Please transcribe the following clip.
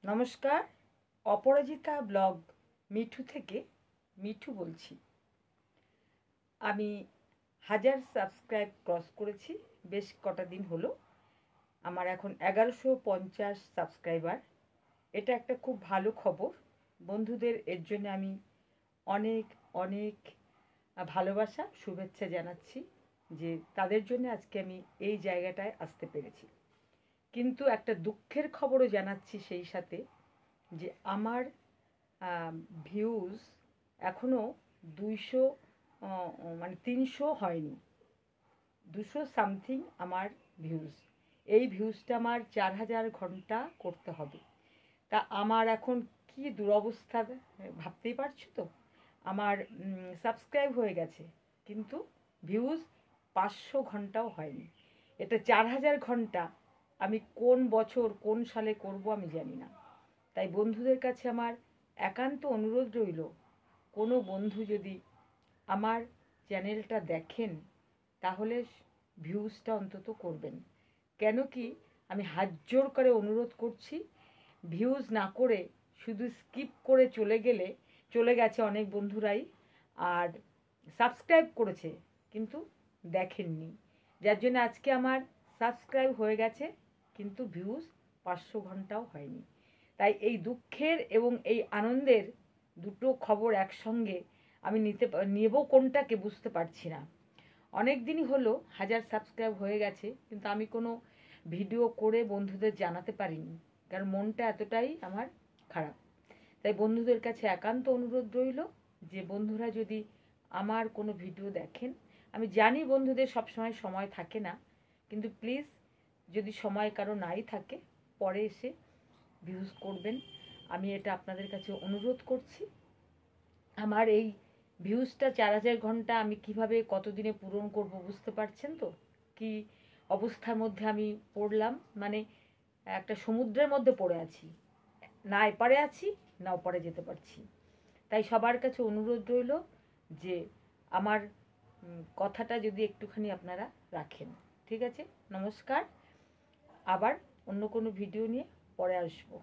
নমস্কার, অপরাজিতা ব্লগ মিঠু থেকে মিঠু বলছি। আমি 1000 সাবস্ক্রাইব ক্রস করেছি, বেশ কটা দিন হলো। আমার এখন 1150 সাবস্ক্রাইবার। এটা একটা খুব ভালো খবর। বন্ধুদের এর জন্য আমি অনেক অনেক ভালোবাসা শুভেচ্ছা জানাচ্ছি যে তাদের জন্য আজকে আমি এই জায়গাটায় আসতে পেরেছি। কিন্তু একটা দুঃখের খবরও জানাচ্ছি সেই সাথে, যে আমার ভিউজ এখনও 200 মানে 300 হয়নি। 200 সামথিং আমার ভিউজ। এই ভিউজটা আমার 4000 ঘন্টা করতে হবে। তা আমার এখন কি দুরবস্থা ভাবতেই পারছো তো। আমার সাবস্ক্রাইব হয়ে গেছে, কিন্তু ভিউজ 500 ঘন্টাও হয়নি। এটা 4000 ঘন্টা আমি কোন বছর কোন সালে করব আমি জানি না। তাই বন্ধুদের কাছে আমার একান্ত অনুরোধ রইল, কোনো বন্ধু যদি আমার চ্যানেলটা দেখেন তাহলে ভিউজটা অন্তত করবেন। কেন কি আমি হাত জোর করে অনুরোধ করছি, ভিউজ না করে শুধু স্কিপ করে চলে গেছে অনেক বন্ধুরাই, আর সাবস্ক্রাইব করেছে কিন্তু দেখেননি, যার জন্য আজকে আমার সাবস্ক্রাইব হয়ে গেছে কিন্তু ভিউজ 500 ঘন্টাও হয়নি। তাই এই দুঃখের এবং এই আনন্দের দুটো খবর একসঙ্গে আমি নেব কোনটাকে বুঝতে পারছি না। অনেক দিনই হলো 1000 সাবস্ক্রাইব হয়ে গেছে, কিন্তু আমি কোনো ভিডিও করে বন্ধুদের জানাতে পারিনি, কারণ মনটা এতটাই আমার খারাপ। তাই বন্ধুদের কাছে একান্ত অনুরোধ রইল যে বন্ধুরা যদি আমার কোনো ভিডিও দেখেন, আমি জানি বন্ধুদের সবসময় সময় থাকে না, কিন্তু প্লিজ যদি সময় কারো নাই থাকে পরে এসে ভিউজ করবেন। আমি এটা আপনাদের কাছে অনুরোধ করছি। আমার এই ভিউজটা 4000 ঘন্টা আমি কিভাবে কতদিনে পূরণ করব বুঝতে পারছেন তো কি অবস্থার মধ্যে আমি পড়লাম। মানে একটা সমুদ্রের মধ্যে পড়ে আছি, না এপারে আছি না ওপারে যেতে পারছি। তাই সবার কাছে অনুরোধ রইল যে আমার কথাটা যদি একটুখানি আপনারা রাখেন। ঠিক আছে, নমস্কার। আবার অন্য কোনো ভিডিও নিয়ে পরে আসবো।